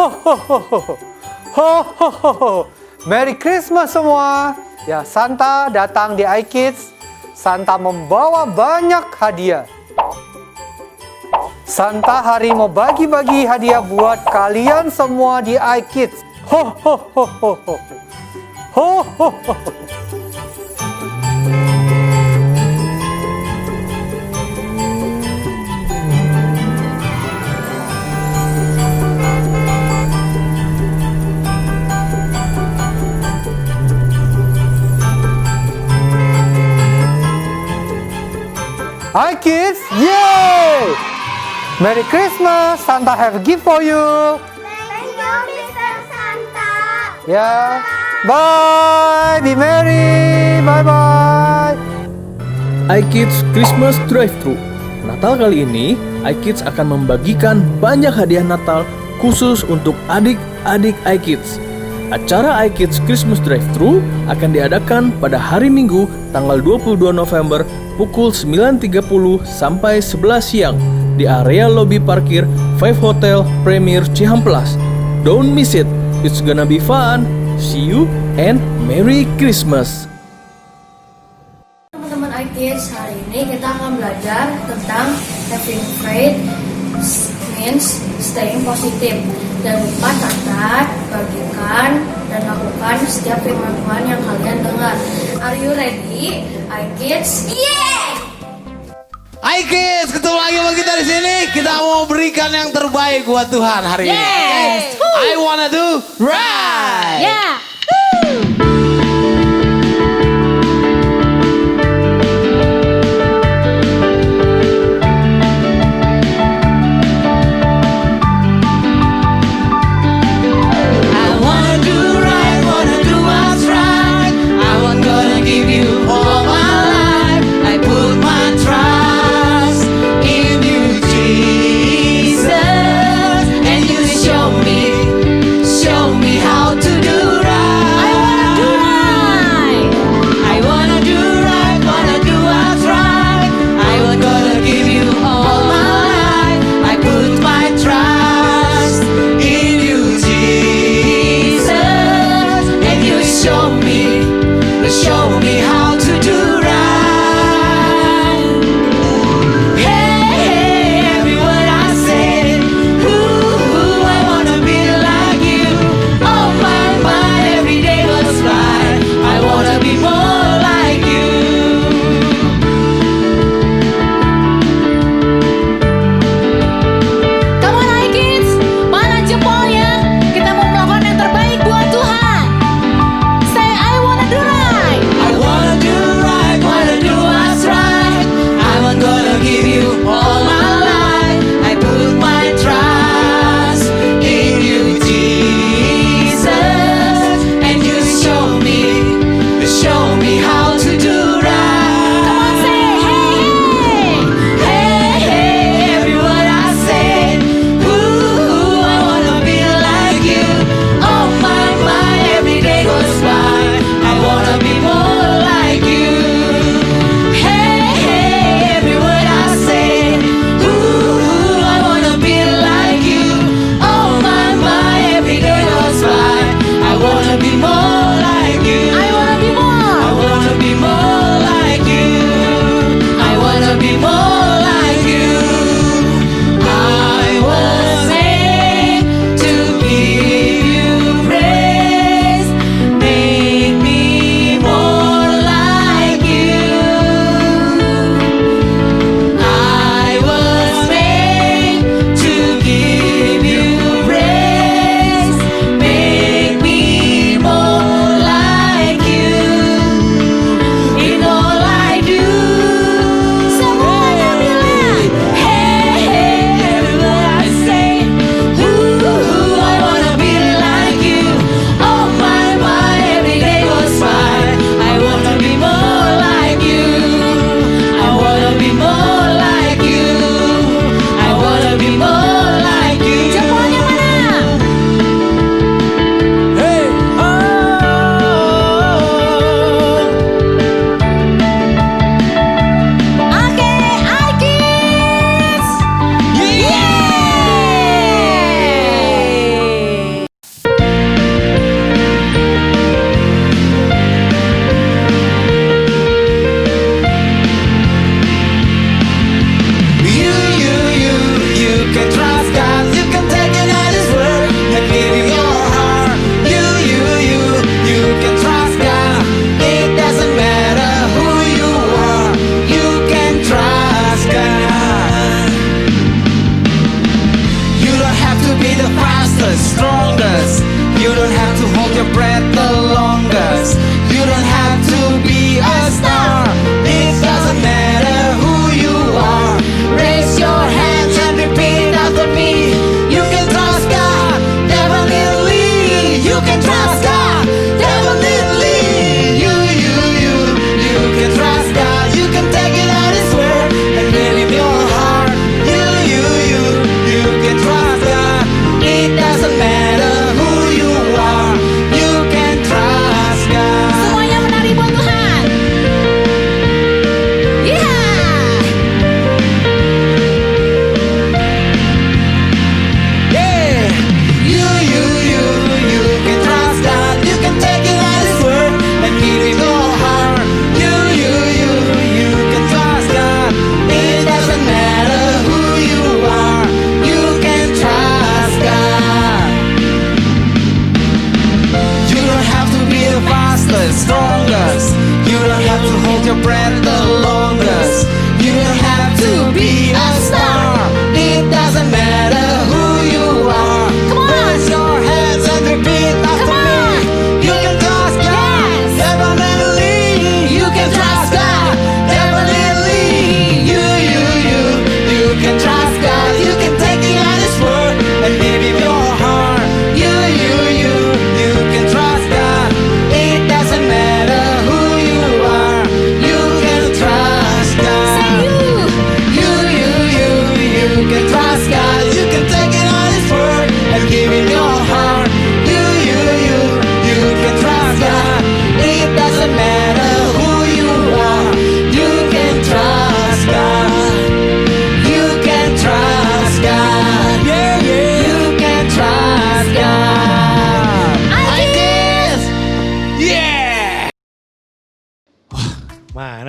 ho ho ho. Ho ho ho ho. Merry Christmas semua. Ya, Santa datang di iKids. Santa membawa banyak hadiah. Santa hari mau bagi-bagi hadiah buat kalian semua di iKids. Ho ho ho ho ho. Ho ho ho ho. Hi kids, yay! Merry Christmas, Santa have a gift for you. Thank you, Mr. Santa. Ya, bye, be merry, bye bye. iKids Christmas Drive-Thru. Natal kali ini, iKids akan membagikan banyak hadiah Natal khusus untuk adik-adik iKids. Acara iKids Christmas Drive-Thru akan diadakan pada hari Minggu tanggal 22 November pukul 9.30 sampai 11 siang di area lobi parkir 5 Hotel Premier Cihampelas. Don't miss it, it's gonna be fun. See you and Merry Christmas. Teman-teman iKids, hari ini kita akan belajar tentang having faith means staying positive. Jangan lupa catat, bagikan, dan lakukan setiap firman Tuhan yang kalian dengar. Are you ready, iKids? Yeah! iKids, ketemu lagi sama kita di sini. Kita mau berikan yang terbaik buat Tuhan hari ini. Yes. I wanna do right. Yeah. I wanna do right, wanna do what's right. I'm gonna give you all my life. I put my trust in you, Jesus, and you show me how to do right.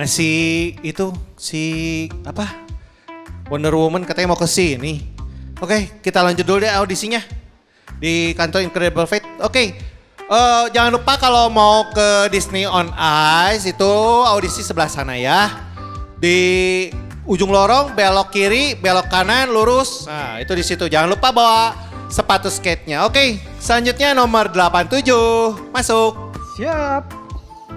si apa? Wonder Woman katanya mau ke sini. Oke, kita lanjut dulu deh audisinya di kantor Incredible Fate. Oke, jangan lupa kalau mau ke Disney on Ice itu audisi sebelah sana ya. Di ujung lorong belok kiri, belok kanan, lurus. Nah, itu di situ. Jangan lupa bawa sepatu skate-nya. Oke, selanjutnya nomor 87. Masuk. Siap.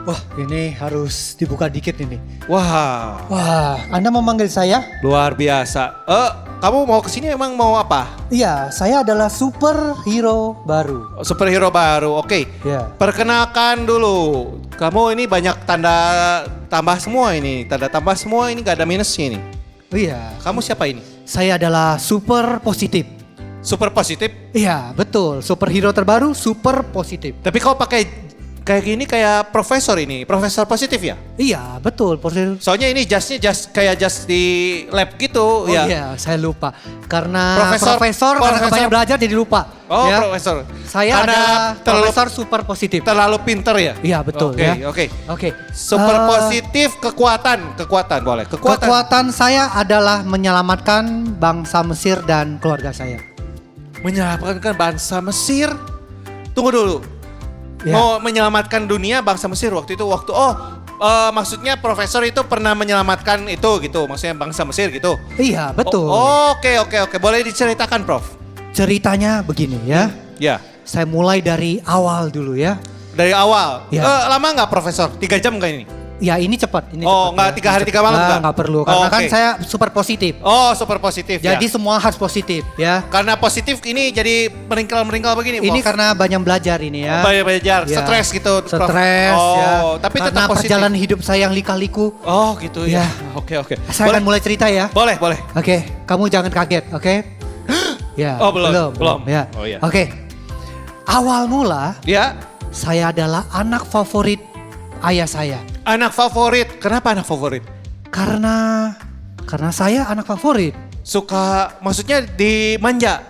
Wah, ini harus dibuka dikit ini. Wah, Wah, Anda memanggil saya? luar biasa. Kamu mau kesini emang mau apa? Iya, saya adalah superhero baru. Superhero baru, oke. Ya. Perkenalkan dulu, kamu ini banyak tanda tambah semua ini. Tanda tambah semua ini gak ada minusnya ini. Oh iya, Kamu siapa ini? saya adalah super positif. Super positif, Iya, betul. Superhero terbaru super positif. tapi kau pakai kayak gini kayak profesor ini. Profesor positif ya? Iya, betul. Soalnya ini jasnya kayak jas di lab gitu. Oh ya. iya, saya lupa. Karena Profesor- karena profesor- kebanyakan belajar jadi lupa. Oh, Ya. profesor. Saya Karena adalah terlalu- profesor super positif. Terlalu pinter ya? Iya, betul Oke, ya. oke. Oke. Super Eh, positif, kekuatan boleh. Kekuatan saya adalah menyelamatkan bangsa Mesir dan keluarga saya. Menyelamatkan bangsa Mesir. Tunggu dulu. Ya. Mau menyelamatkan dunia bangsa Mesir waktu itu maksudnya profesor itu pernah menyelamatkan itu gitu, maksudnya bangsa Mesir gitu. Iya, betul. Oke. Boleh diceritakan, Prof? Ceritanya begini ya. Ya. Saya mulai dari awal dulu ya. Dari awal. Ya. Lama nggak, Profesor? 3 jam nggak ini? Ya ini cepat. Ini Oh, cepat, nggak ya. 3 hari 3 malam nggak? Nggak perlu, karena Oh, kan oke. saya super positif. Oh, super positif Jadi ya. semua harus positif ya. Karena positif ini jadi meringkal-meringkal begini, Ini Prof. karena banyak belajar ini ya. Banyak belajar, Ya. stres gitu, Prof. Stres Oh, ya. tapi karena tetap positif. perjalanan hidup saya yang lika-liku. Oh, gitu ya. Ya. Oke. Saya akan mulai cerita ya. Boleh. Oke, kamu jangan kaget, oke? Ya. Oh, belum. Ya. Oh, iya. Oke. Awal mula Ya. saya adalah anak favorit ayah saya. Anak favorit. Kenapa anak favorit? Karena saya anak favorit. Suka, maksudnya dimanja,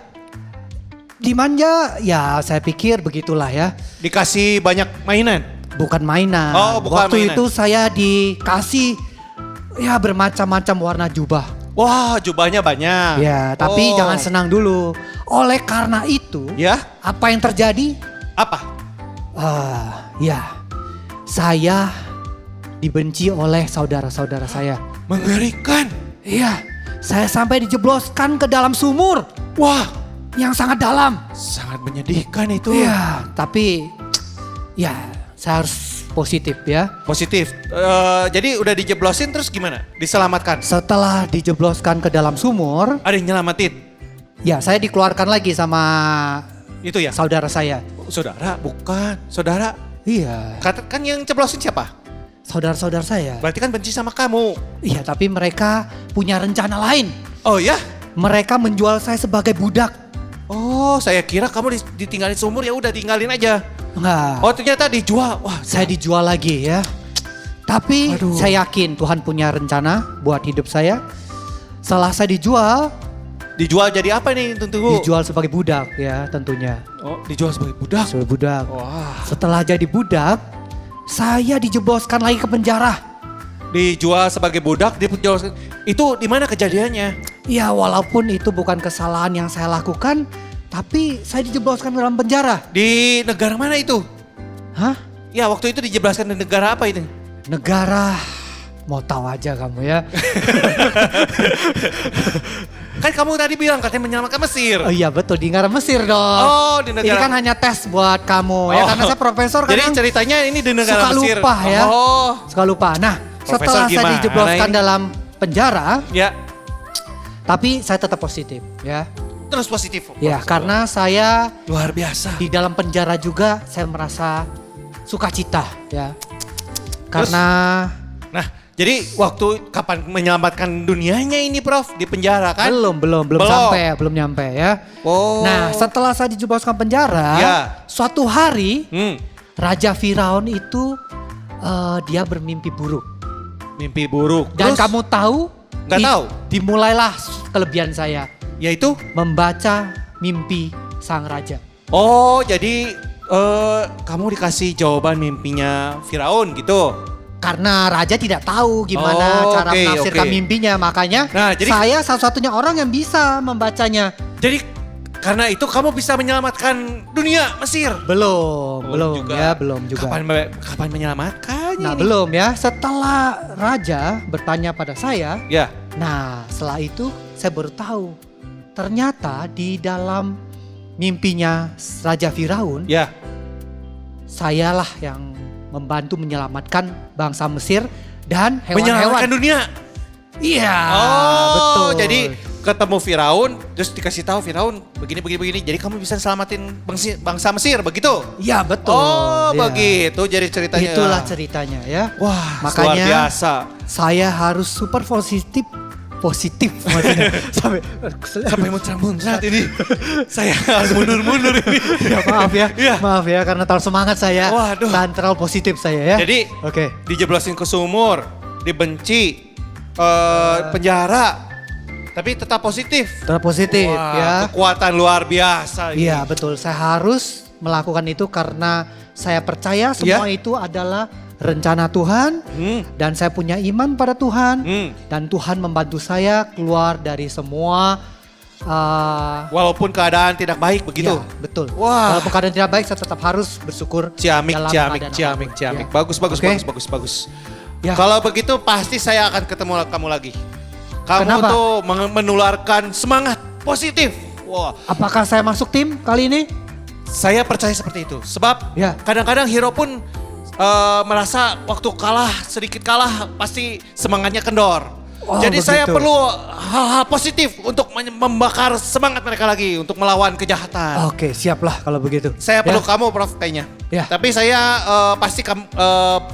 Dimanja, ya saya pikir begitulah ya. dikasih banyak mainan. Bukan mainan. Oh, bukan Waktu mainan. itu saya dikasih ya bermacam-macam warna jubah. Wah, jubahnya banyak. Ya, tapi Oh. jangan senang dulu. Oleh karena itu, Ya, apa yang terjadi? apa? Ya, saya dibenci oleh saudara-saudara saya. Mengerikan. Iya, saya sampai dijebloskan ke dalam sumur Wah, yang sangat dalam. sangat menyedihkan itu. Iya, tapi ya saya harus positif ya. Positif. Jadi udah dijeblosin terus gimana? Diselamatkan. Setelah dijebloskan ke dalam sumur, Ada yang nyelamatin. ya saya dikeluarkan lagi sama Itu ya. saudara saya. Saudara, bukan. Saudara. Iya, Kan yang ceblosin siapa? saudara-saudara saya. Berarti kan benci sama kamu. Iya, tapi mereka punya rencana lain. Oh ya? Mereka menjual saya sebagai budak. Oh, saya kira kamu ditinggalin seumur, ya udah tinggalin aja. Enggak, Oh, ternyata dijual. Wah, saya dijual lagi ya. Tapi Aduh. saya yakin Tuhan punya rencana buat hidup saya. Setelah saya dijual jadi apa nih? Tunggu. dijual sebagai budak ya tentunya. Oh, dijual sebagai budak. Sebagai budak. Wah. Setelah jadi budak, saya dijebloskan lagi ke penjara. Dijual sebagai budak, itu di mana kejadiannya? Ya walaupun itu bukan kesalahan yang saya lakukan, tapi saya dijebloskan dalam penjara. Di negara mana itu? Hah? Ya, waktu itu dijebloskan di negara apa itu? Negara, mau tahu aja kamu ya. Kan kamu tadi bilang katanya menyelamatkan Mesir. Oh iya betul, di negara Mesir dong. Oh, di negara. Ini kan hanya tes buat kamu ya, Oh. karena saya profesor Jadi kadang ceritanya ini di negara suka Mesir. lupa ya. Oh, suka lupa. Nah, Profesor setelah saya gimana dijebloskan ini? dalam penjara, ya. tapi saya tetap positif ya. Terus positif. Ya, karena saya Luar biasa. di dalam penjara juga saya merasa sukacita ya. Karena Nah, jadi waktu kapan menyelamatkan dunianya ini, Prof? Di penjara kan? belum belum nyampe ya. Oh. Nah, setelah saya dijebloskan penjara, Ya. suatu hari Hmm, Raja Firaun itu dia bermimpi buruk. mimpi buruk. Dan Terus? kamu tahu? Nggak tahu. Dimulailah kelebihan saya Yaitu? membaca mimpi sang raja. Oh, jadi kamu dikasih jawaban mimpinya Firaun gitu? karena raja tidak tahu gimana Oh, cara oke, menafsirkan oke. mimpinya, makanya Nah, jadi- saya satu-satunya orang yang bisa membacanya. Jadi karena itu kamu bisa menyelamatkan dunia Mesir. Belum juga. belum juga. Kapan menyelamatkannya Nah, ini? belum ya. Setelah raja bertanya pada saya, Ya. nah setelah itu saya baru tahu ternyata di dalam mimpinya Raja Firaun, Ya. sayalah yang membantu menyelamatkan bangsa Mesir dan Menyelamatkan hewan-hewan. dunia. Iya, Oh, betul. jadi ketemu Firaun, terus dikasih tahu Firaun begini. Jadi kamu bisa selamatin bangsa Mesir, begitu? Iya, betul. Oh, Iya. begitu jadi ceritanya. Itulah ceritanya ya. Wah, Makanya- luar biasa. Saya harus super positif maksudnya. Sampai muncrat ini. Saya harus mundur ini. Ya, maaf ya. Iya. Maaf ya karena terlalu semangat saya. Waduh. Dan terlalu positif saya ya. Jadi, oke. dijeblosin ke sumur, dibenci, penjara, tapi tetap positif. Terlalu positif Wah, ya. kekuatan luar biasa. ini. Iya, betul. Saya harus melakukan itu karena saya percaya semua itu adalah rencana Tuhan dan saya punya iman pada Tuhan dan Tuhan membantu saya keluar dari semua Walaupun keadaan tidak baik begitu. ya, betul. Wah. Walaupun keadaan tidak baik saya tetap harus bersyukur Ciamik. dalam keadaan apapun. Ya. Bagus. Oke. Ya. Kalau begitu pasti saya akan ketemu kamu lagi. Kamu Kenapa? tuh menularkan semangat positif. Wah, Apakah saya masuk tim kali ini? saya percaya seperti itu. Sebab Ya. kadang-kadang hero pun merasa waktu sedikit kalah pasti semangatnya kendor. Oh, Jadi saya begitu. perlu hal-hal positif untuk membakar semangat mereka lagi untuk melawan kejahatan. Oke, siaplah kalau begitu. Saya Ya. perlu kamu Prof kayaknya. Ya. Tapi saya pasti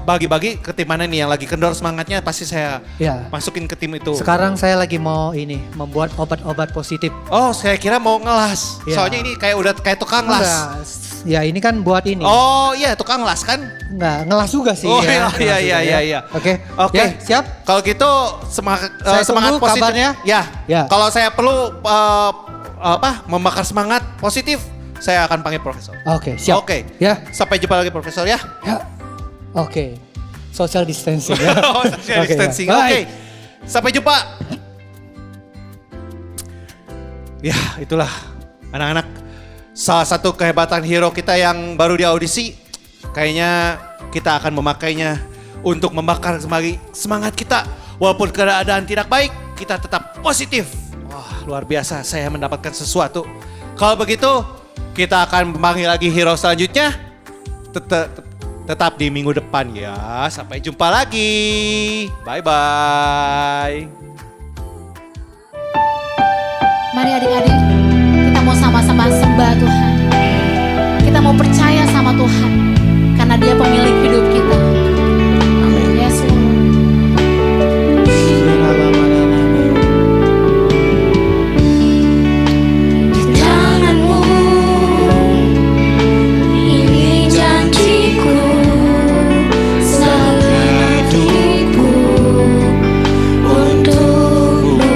bagi-bagi ke tim mana nih yang lagi kendor semangatnya pasti saya Ya. masukin ke tim itu. Sekarang saya lagi mau membuat obat-obat positif. Oh, saya kira mau ngelas. Ya. Soalnya ini udah kayak tukang las. Enggak, ya ini kan buat ini. Oh iya, tukang las kan? Enggak, ngelas juga sih. Oh, ya. iya, Ngelas juga, iya, ya. iya. Oke. Oke. Ya, siap? Kalau gitu semangat Saya semangat tunggu positif. kabarnya. Ya. Ya. Kalau saya perlu membakar semangat positif, saya akan panggil profesor. Oke, siap. Oke. Ya. Sampai jumpa lagi profesor ya. Ya. Oke. Social distancing ya. Oh, social Oke, ya. distancing. Oke. Baik. Sampai jumpa. Ya, itulah anak-anak. Salah satu kehebatan hero kita yang baru di audisi. Kayaknya kita akan memakainya untuk membakar semangat kita. Walaupun keadaan tidak baik, kita tetap positif. Wah, luar biasa. Saya mendapatkan sesuatu. Kalau begitu, kita akan memanggil lagi hero selanjutnya. Tetap di minggu depan ya. Sampai jumpa lagi. Bye-bye. Mari adik-adik, kita mau sama-sama sembah Tuhan. Kita mau percaya sama Tuhan, karena Dia pemilik hidup kita. Amin. Yes, Lord. Di tanganmu ini janjiku, segala hidupku untukmu.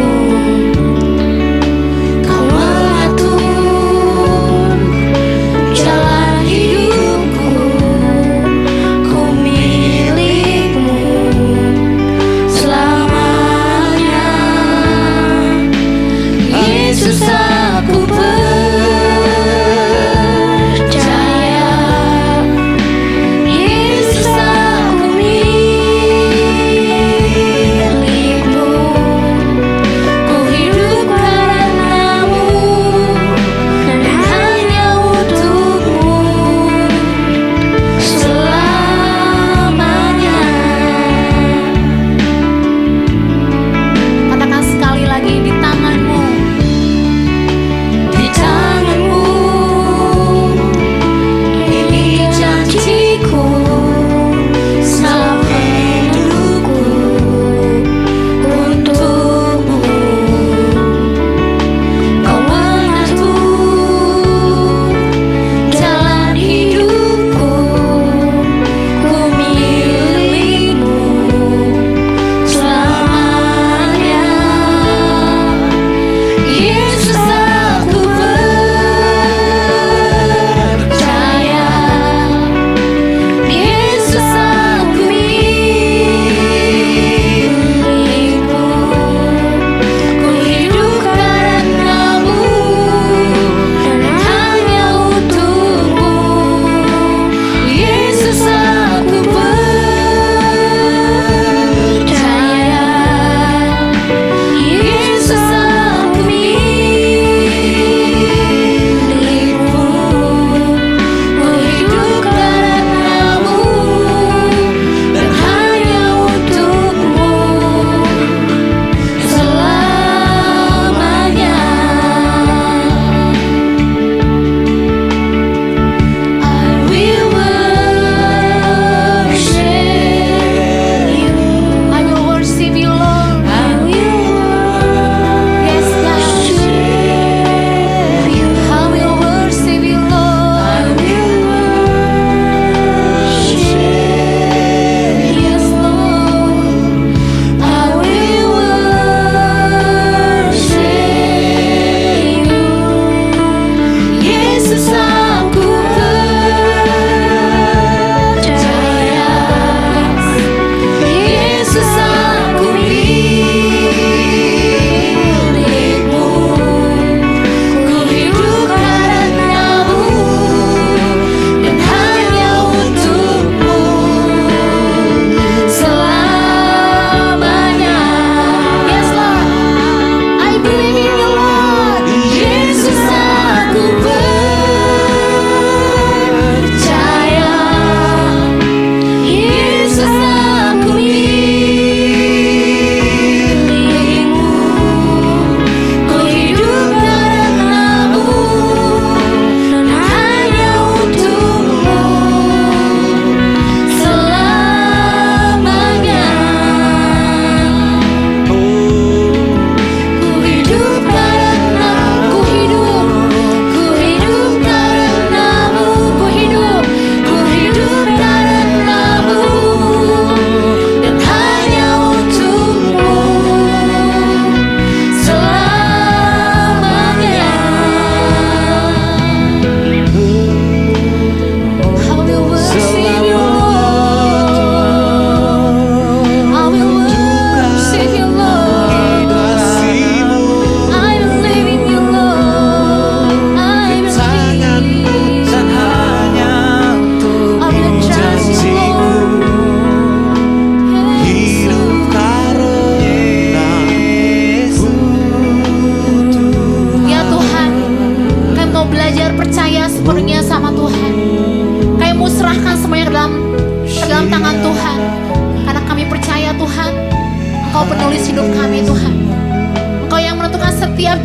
Kau mengatur jalan hidupku,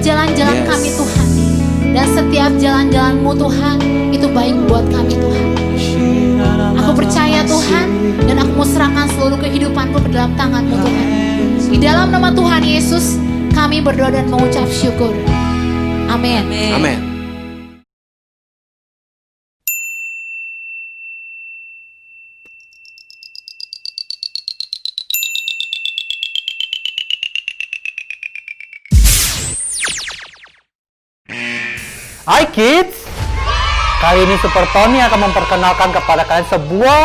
jalan-jalan Yes. kami Tuhan. Dan setiap jalan-jalan-Mu Tuhan, itu baik buat kami Tuhan. Aku percaya Tuhan, dan aku mau serahkan seluruh kehidupanku ke dalam tangan-Mu Tuhan. Di dalam nama Tuhan Yesus, kami berdoa dan mengucap syukur. Amin. Amin. Hai kids, kali ini Super Tony akan memperkenalkan kepada kalian sebuah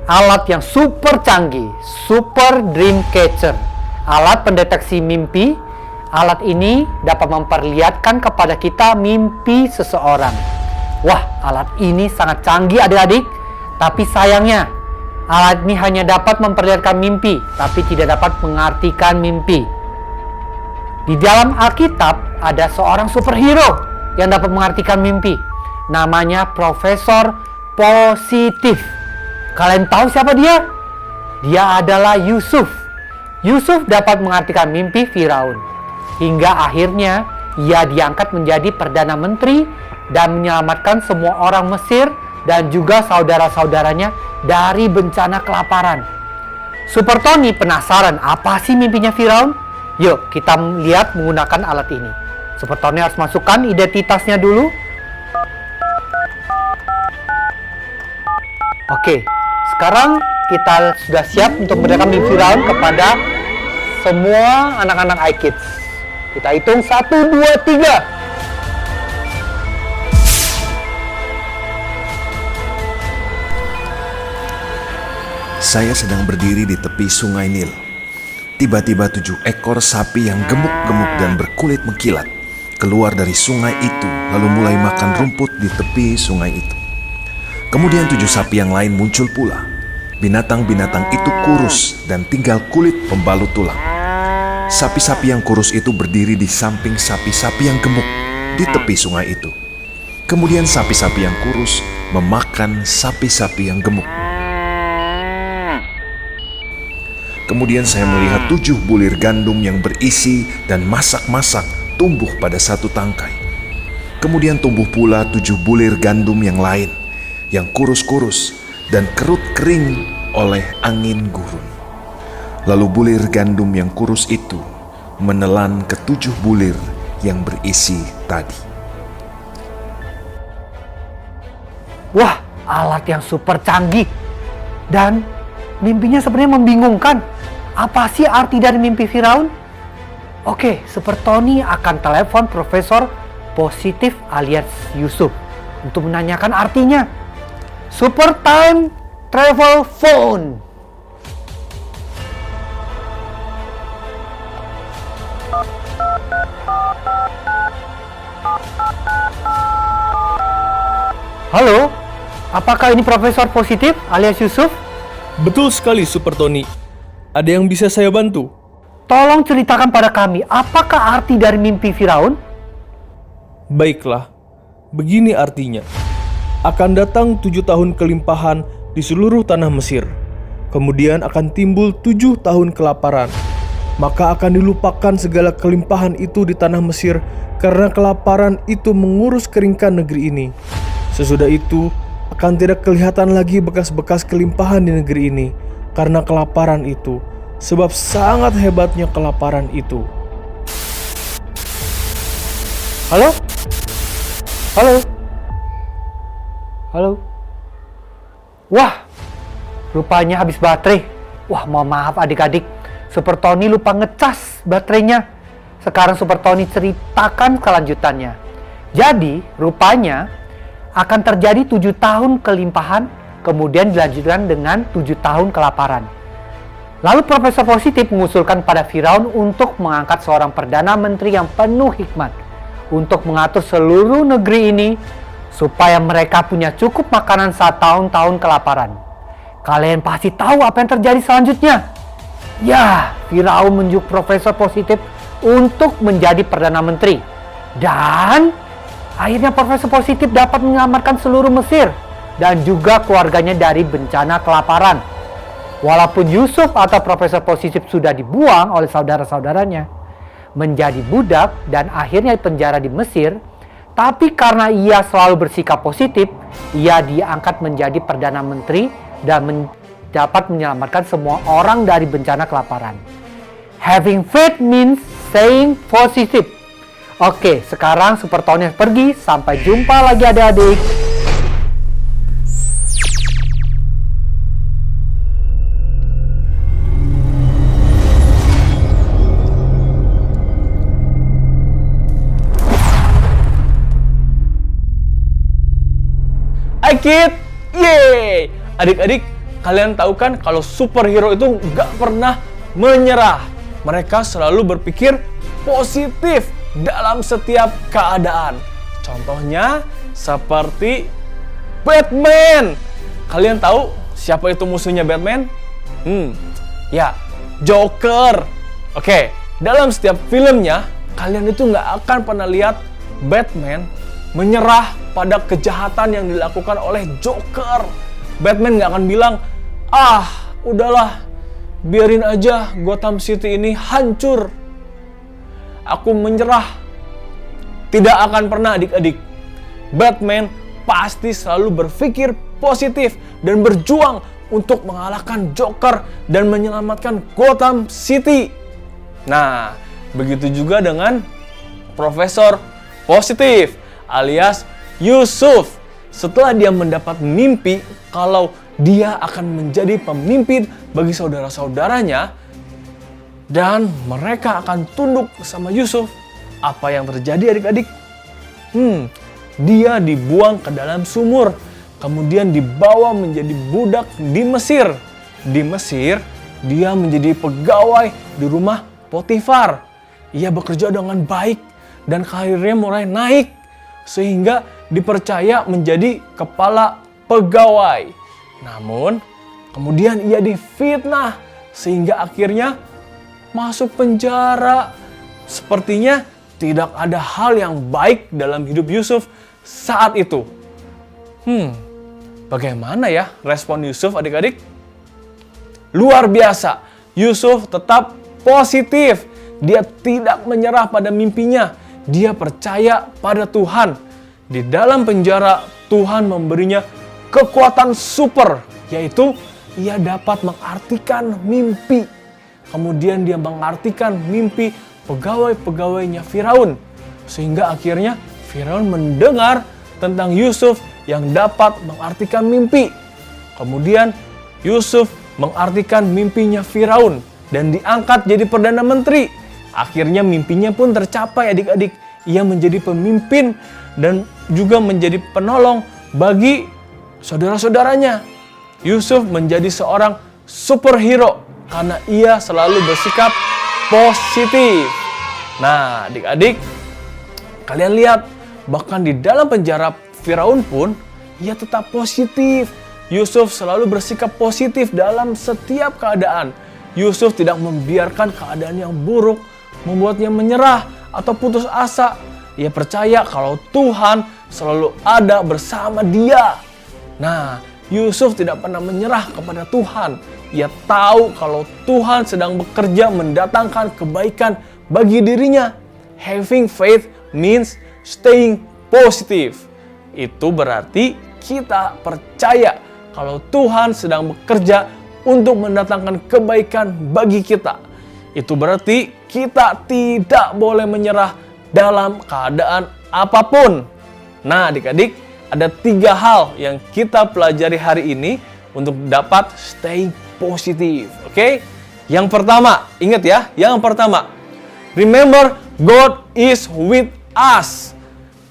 alat yang super canggih, Super Dream Catcher. Alat pendeteksi mimpi. Alat ini dapat memperlihatkan kepada kita mimpi seseorang. Wah, alat ini sangat canggih adik-adik, tapi sayangnya alat ini hanya dapat memperlihatkan mimpi, tapi tidak dapat mengartikan mimpi. Di dalam Alkitab ada seorang superhero yang dapat mengartikan mimpi. Namanya Profesor Positif. Kalian tahu siapa dia? Dia adalah Yusuf. Yusuf dapat mengartikan mimpi Firaun. Hingga akhirnya ia diangkat menjadi Perdana Menteri dan menyelamatkan semua orang Mesir dan juga saudara-saudaranya dari bencana kelaparan. Super Tony penasaran apa sih mimpinya Firaun? Yuk kita lihat menggunakan alat ini. Super Tony harus masukkan identitasnya dulu. Oke, sekarang kita sudah siap untuk memberikan mimpi Firaun kepada semua anak-anak iKids. Kita hitung 1, 2, 3. Saya sedang berdiri di tepi sungai Nil. Tiba-tiba 7 ekor sapi yang gemuk-gemuk dan berkulit mengkilat keluar dari sungai itu, lalu mulai makan rumput di tepi sungai itu. Kemudian 7 sapi yang lain muncul pula. Binatang-binatang itu kurus dan tinggal kulit pembalut tulang. Sapi-sapi yang kurus itu berdiri di samping sapi-sapi yang gemuk di tepi sungai itu. Kemudian sapi-sapi yang kurus memakan sapi-sapi yang gemuk. Kemudian saya melihat 7 bulir gandum yang berisi dan masak-masak tumbuh pada satu tangkai. Kemudian tumbuh pula 7 bulir gandum yang lain, yang kurus-kurus dan kerut kering oleh angin gurun. Lalu bulir gandum yang kurus itu menelan ke-7 bulir yang berisi tadi. Wah, alat yang super canggih. Dan mimpinya sebenarnya membingungkan. Apa sih arti dari mimpi Firaun? Oke, Super Tony akan telepon Profesor Positif alias Yusuf untuk menanyakan artinya. Super Time Travel Phone. Halo, apakah ini Profesor Positif alias Yusuf? Betul sekali Super Tony. Ada yang bisa saya bantu? Tolong ceritakan pada kami, apakah arti dari mimpi Firaun? Baiklah, begini artinya. Akan datang 7 tahun kelimpahan di seluruh tanah Mesir. Kemudian akan timbul 7 tahun kelaparan. Maka akan dilupakan segala kelimpahan itu di tanah Mesir karena kelaparan itu mengurus keringkan negeri ini. Sesudah itu akan tidak kelihatan lagi bekas-bekas kelimpahan di negeri ini karena kelaparan itu, sebab sangat hebatnya kelaparan itu. Halo? Halo? Halo? Wah, rupanya habis baterai. Wah, mohon maaf adik-adik. Super Tony lupa ngecas baterainya. Sekarang Super Tony ceritakan kelanjutannya. Jadi, rupanya akan terjadi 7 tahun kelimpahan, kemudian dilanjutkan dengan 7 tahun kelaparan. Lalu Profesor Positif mengusulkan pada Firaun untuk mengangkat seorang Perdana Menteri yang penuh hikmat untuk mengatur seluruh negeri ini supaya mereka punya cukup makanan saat tahun-tahun kelaparan. Kalian pasti tahu apa yang terjadi selanjutnya. Ya, Firaun menunjuk Profesor Positif untuk menjadi Perdana Menteri. Dan akhirnya Profesor Positif dapat menyelamatkan seluruh Mesir dan juga keluarganya dari bencana kelaparan. Walaupun Yusuf atau Profesor Positif sudah dibuang oleh saudara-saudaranya, menjadi budak dan akhirnya penjara di Mesir. Tapi karena ia selalu bersikap positif, ia diangkat menjadi Perdana Menteri dan dapat menyelamatkan semua orang dari bencana kelaparan. Having faith means staying positive. Oke, sekarang Super Tony pergi. Sampai jumpa lagi adik-adik. iKids, yeay! Adik-adik, kalian tahu kan kalau superhero itu nggak pernah menyerah. Mereka selalu berpikir positif dalam setiap keadaan. Contohnya seperti Batman. Kalian tahu siapa itu musuhnya Batman? Ya, Joker. Oke, dalam setiap filmnya, kalian itu nggak akan pernah lihat Batman menyerah pada kejahatan yang dilakukan oleh Joker. Batman nggak akan bilang, udahlah, biarin aja Gotham City ini hancur. Aku menyerah. Tidak akan pernah adik-adik. Batman pasti selalu berpikir positif dan berjuang untuk mengalahkan Joker dan menyelamatkan Gotham City. Nah, begitu juga dengan Profesor Positif alias Yusuf. Setelah dia mendapat mimpi kalau dia akan menjadi pemimpin bagi saudara-saudaranya dan mereka akan tunduk sama Yusuf, apa yang terjadi adik-adik? Dia dibuang ke dalam sumur, kemudian dibawa menjadi budak di Mesir. Di Mesir, dia menjadi pegawai di rumah Potifar. Ia bekerja dengan baik dan karirnya mulai naik sehingga dipercaya menjadi kepala pegawai. Namun, kemudian ia difitnah sehingga akhirnya masuk penjara. Sepertinya tidak ada hal yang baik dalam hidup Yusuf saat itu. Bagaimana ya respon Yusuf adik-adik? Luar biasa. Yusuf tetap positif. Dia tidak menyerah pada mimpinya. Dia percaya pada Tuhan. Di dalam penjara, Tuhan memberinya kekuatan super, yaitu ia dapat mengartikan mimpi. Kemudian dia mengartikan mimpi pegawai-pegawainya Firaun. Sehingga akhirnya Firaun mendengar tentang Yusuf yang dapat mengartikan mimpi. Kemudian Yusuf mengartikan mimpinya Firaun dan diangkat jadi Perdana Menteri. Akhirnya mimpinya pun tercapai adik-adik. Ia menjadi pemimpin dan juga menjadi penolong bagi saudara-saudaranya. Yusuf menjadi seorang superhero karena ia selalu bersikap positif. Nah, adik-adik, kalian lihat, bahkan di dalam penjara Firaun pun ia tetap positif. Yusuf selalu bersikap positif dalam setiap keadaan. Yusuf tidak membiarkan keadaan yang buruk membuatnya menyerah atau putus asa. Ia percaya kalau Tuhan selalu ada bersama dia. Nah, Yusuf tidak pernah menyerah kepada Tuhan. Ia tahu kalau Tuhan sedang bekerja mendatangkan kebaikan bagi dirinya. Having faith means staying positive. Itu berarti kita percaya kalau Tuhan sedang bekerja untuk mendatangkan kebaikan bagi kita. Itu berarti kita tidak boleh menyerah dalam keadaan apapun. Nah, adik-adik, ada 3 hal yang kita pelajari hari ini untuk dapat stay positif. Oke? Yang pertama, ingat ya, yang pertama, remember God is with us.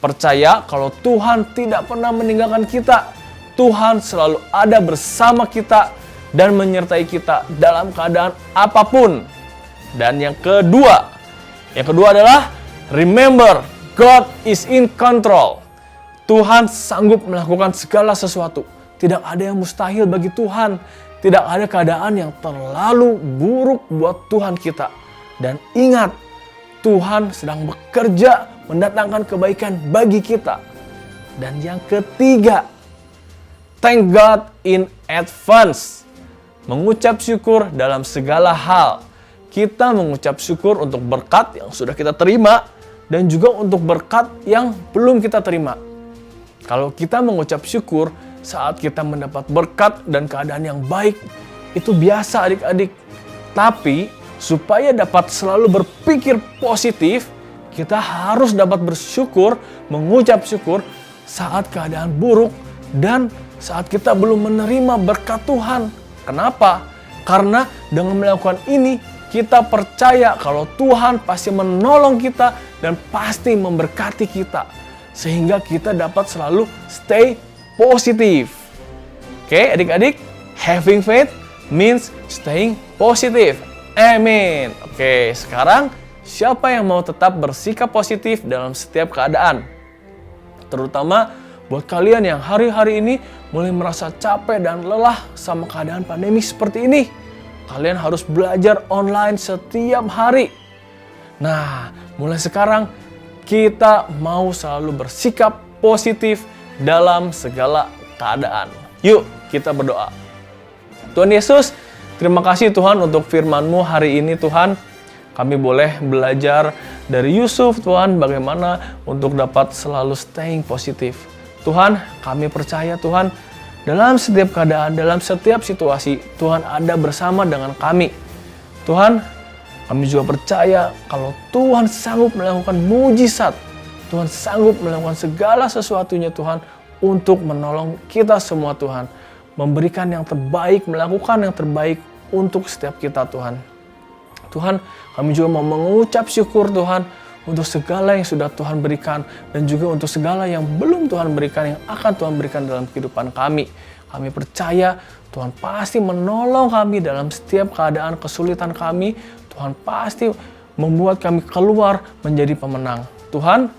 Percaya kalau Tuhan tidak pernah meninggalkan kita. Tuhan selalu ada bersama kita dan menyertai kita dalam keadaan apapun. Dan yang kedua adalah remember God is in control. Tuhan sanggup melakukan segala sesuatu. Tidak ada yang mustahil bagi Tuhan. Tidak ada keadaan yang terlalu buruk buat Tuhan kita. Dan ingat, Tuhan sedang bekerja mendatangkan kebaikan bagi kita. Dan yang ketiga, thank God in advance. Mengucap syukur dalam segala hal. kita mengucap syukur untuk berkat yang sudah kita terima dan juga untuk berkat yang belum kita terima. Kalau kita mengucap syukur saat kita mendapat berkat dan keadaan yang baik, itu biasa adik-adik. Tapi supaya dapat selalu berpikir positif, kita harus dapat bersyukur, mengucap syukur saat keadaan buruk dan saat kita belum menerima berkat Tuhan. Kenapa? Karena dengan melakukan ini, kita percaya kalau Tuhan pasti menolong kita dan pasti memberkati kita. Sehingga kita dapat selalu stay positif. Oke, adik-adik, having faith means staying positive. Amin. Oke, sekarang siapa yang mau tetap bersikap positif dalam setiap keadaan? Terutama buat kalian yang hari-hari ini mulai merasa capek dan lelah sama keadaan pandemi seperti ini. Kalian harus belajar online setiap hari. Nah, mulai sekarang kita mau selalu bersikap positif dalam segala keadaan. Yuk, kita berdoa. Tuhan Yesus, terima kasih Tuhan untuk firman-Mu hari ini Tuhan. Kami boleh belajar dari Yusuf Tuhan bagaimana untuk dapat selalu staying positif. Tuhan, kami percaya Tuhan dalam setiap keadaan, dalam setiap situasi Tuhan ada bersama dengan kami. Tuhan, kami juga percaya kalau Tuhan sanggup melakukan mujizat. Tuhan sanggup melakukan segala sesuatunya Tuhan untuk menolong kita semua Tuhan. Memberikan yang terbaik, melakukan yang terbaik untuk setiap kita Tuhan. Tuhan, kami juga mau mengucap syukur Tuhan untuk segala yang sudah Tuhan berikan dan juga untuk segala yang belum Tuhan berikan, yang akan Tuhan berikan dalam kehidupan kami. Kami percaya Tuhan pasti menolong kami dalam setiap keadaan kesulitan kami. Tuhan pasti membuat kami keluar menjadi pemenang. Tuhan,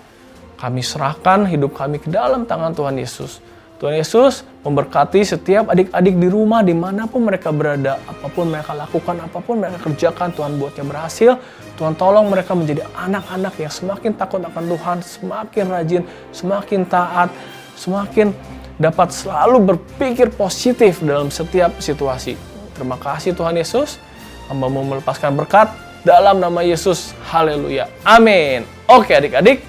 kami serahkan hidup kami ke dalam tangan Tuhan Yesus. Tuhan Yesus memberkati setiap adik-adik di rumah dimanapun mereka berada. Apapun mereka lakukan, apapun mereka kerjakan, Tuhan buatnya berhasil. Tuhan tolong mereka menjadi anak-anak yang semakin takut akan Tuhan, semakin rajin, semakin taat, semakin dapat selalu berpikir positif dalam setiap situasi. Terima kasih Tuhan Yesus. Hamba mau melepaskan berkat dalam nama Yesus. Haleluya. Amin. Oke adik-adik,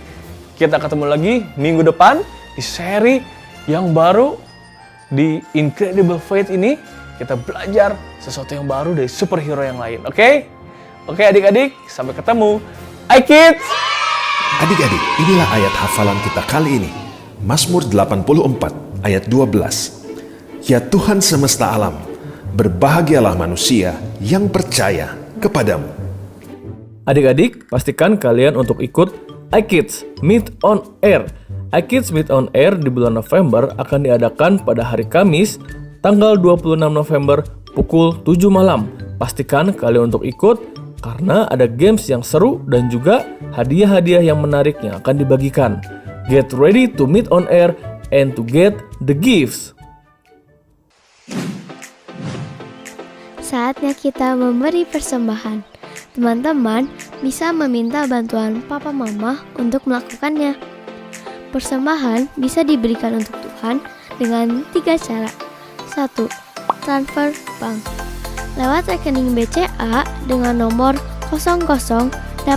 kita ketemu lagi minggu depan di seri yang baru di Incredible Faith ini. Kita belajar sesuatu yang baru dari superhero yang lain. Oke adik-adik, sampai ketemu. iKids! Adik-adik, inilah ayat hafalan kita kali ini. Mazmur 84 ayat 12. Ya Tuhan semesta alam, berbahagialah manusia yang percaya kepadamu. Adik-adik, pastikan kalian untuk ikut iKids Meet on Air. iKids Meet on Air di bulan November akan diadakan pada hari Kamis, tanggal 26 November pukul 7 malam. Pastikan kalian untuk ikut karena ada games yang seru dan juga hadiah-hadiah yang menarik yang akan dibagikan. Get ready to meet on air and to get the gifts. Saatnya kita memberi persembahan. Teman-teman bisa meminta bantuan papa mama untuk melakukannya. Persembahan bisa diberikan untuk Tuhan dengan 3 cara. 1. Transfer bank. Lewat rekening BCA dengan nomor 0088991110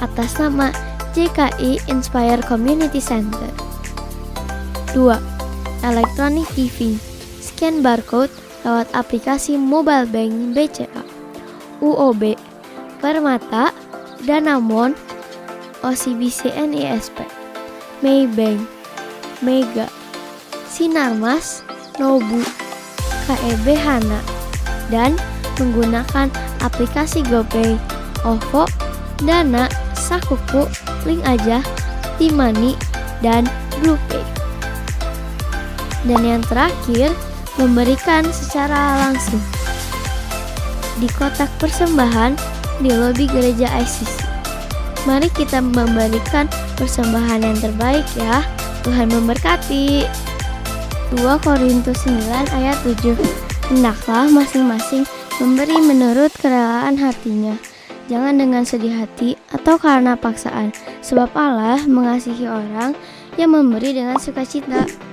atas nama JKI Inspire Community Center. 2. Electronic giving. Scan barcode lewat aplikasi mobile bank BCA, UOB, Permata, Danamon, OCBC NISP, Maybank, Mega, Sinarmas, Nobu, KEB Hana, dan menggunakan aplikasi GoPay, OVO, Dana, Sakuku, Link Aja, Timani, dan BluePay. Dan yang terakhir, memberikan secara langsung di kotak persembahan di lobi gereja ICC. Mari kita memberikan persembahan yang terbaik ya. Tuhan memberkati. 2 Korintus 9 ayat 7. Hendaklah masing-masing memberi menurut kerelaan hatinya, jangan dengan sedih hati atau karena paksaan, sebab Allah mengasihi orang yang memberi dengan sukacita.